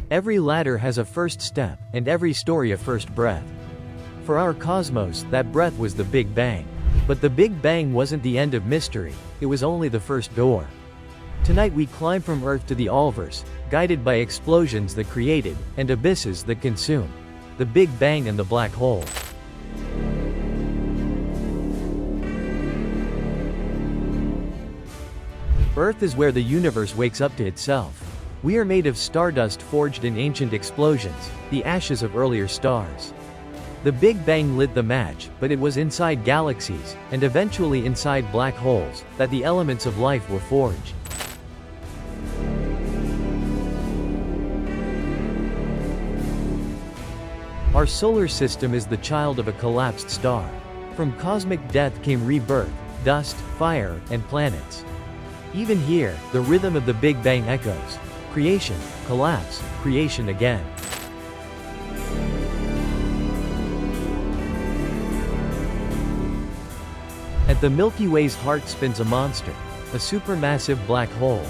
Every ladder has a first step, and every story a first breath. For our cosmos, that breath was the Big Bang. But the Big Bang wasn't the end of mystery, it was only the first door. Tonight we climb from Earth to the Allverse, guided by explosions that created, and abysses that consume. The Big Bang and the black hole. Earth is where the universe wakes up to itself. We are made of stardust forged in ancient explosions, the ashes of earlier stars. The Big Bang lit the match, but it was inside galaxies, and eventually inside black holes, that the elements of life were forged. Our solar system is the child of a collapsed star. From cosmic death came rebirth, dust, fire, and planets. Even here, the rhythm of the Big Bang echoes. Creation, collapse, creation again. At the Milky Way's heart spins a monster, a supermassive black hole.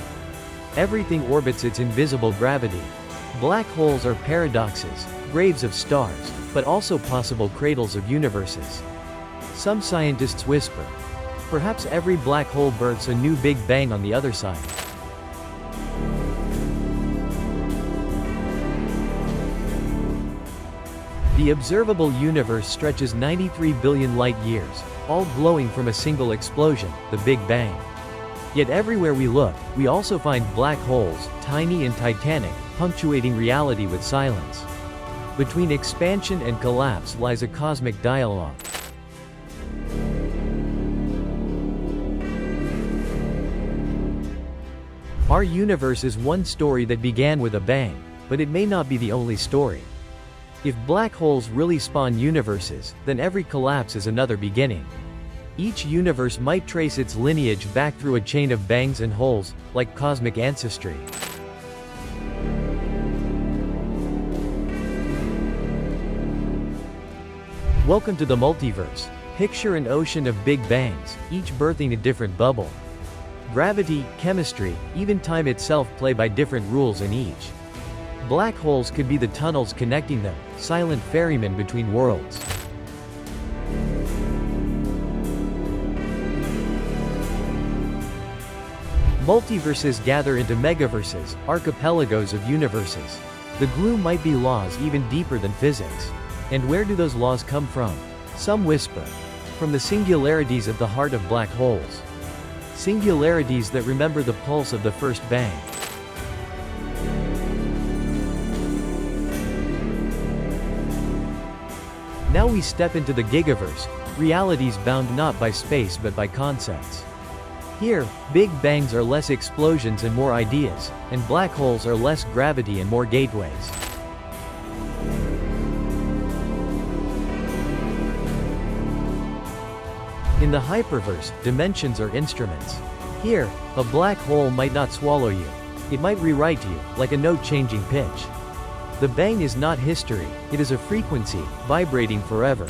Everything orbits its invisible gravity. Black holes are paradoxes, graves of stars, but also possible cradles of universes. Some scientists whisper, perhaps every black hole births a new Big Bang on the other side. The observable universe stretches 93 billion light-years, all glowing from a single explosion, the Big Bang. Yet everywhere we look, we also find black holes, tiny and titanic, punctuating reality with silence. Between expansion and collapse lies a cosmic dialogue. Our universe is one story that began with a bang, but it may not be the only story. If black holes really spawn universes, then every collapse is another beginning. Each universe might trace its lineage back through a chain of bangs and holes, like cosmic ancestry. Welcome to the multiverse. Picture an ocean of Big Bangs, each birthing a different bubble. Gravity, chemistry, even time itself play by different rules in each. Black holes could be the tunnels connecting them, silent ferrymen between worlds. Multiverses gather into megaverses, archipelagos of universes. The glue might be laws even deeper than physics. And where do those laws come from? Some whisper. From the singularities at the heart of black holes. Singularities that remember the pulse of the first bang. Now we step into the Gigaverse, realities bound not by space but by concepts. Here, Big Bangs are less explosions and more ideas, and black holes are less gravity and more gateways. In the Hyperverse, dimensions are instruments. Here, a black hole might not swallow you. It might rewrite you, like a note changing pitch. The bang is not history, it is a frequency, vibrating forever.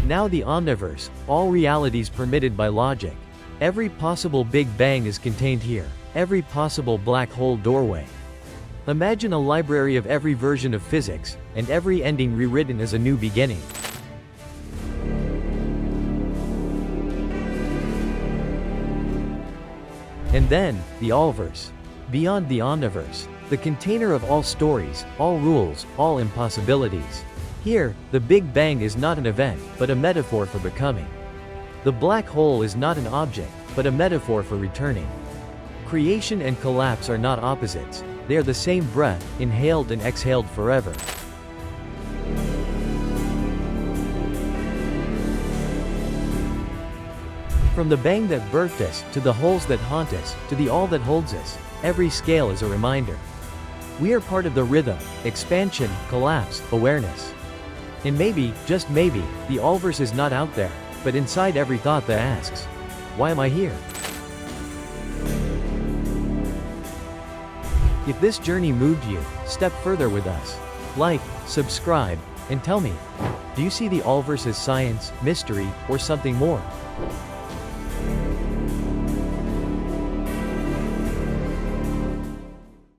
Now the Omniverse, all realities permitted by logic. Every possible Big Bang is contained here, every possible black hole doorway. Imagine a library of every version of physics, and every ending rewritten as a new beginning. And then, the Allverse. Beyond the Omniverse. The container of all stories, all rules, all impossibilities. Here, the Big Bang is not an event, but a metaphor for becoming. The black hole is not an object, but a metaphor for returning. Creation and collapse are not opposites, they are the same breath, inhaled and exhaled forever. From the bang that birthed us, to the holes that haunt us, to the all that holds us, every scale is a reminder. We are part of the rhythm, expansion, collapse, awareness. And maybe, just maybe, the Allverse is not out there, but inside every thought that asks, why am I here? If this journey moved you, step further with us. Like, subscribe, and tell me, do you see the Allverse as science, mystery, or something more?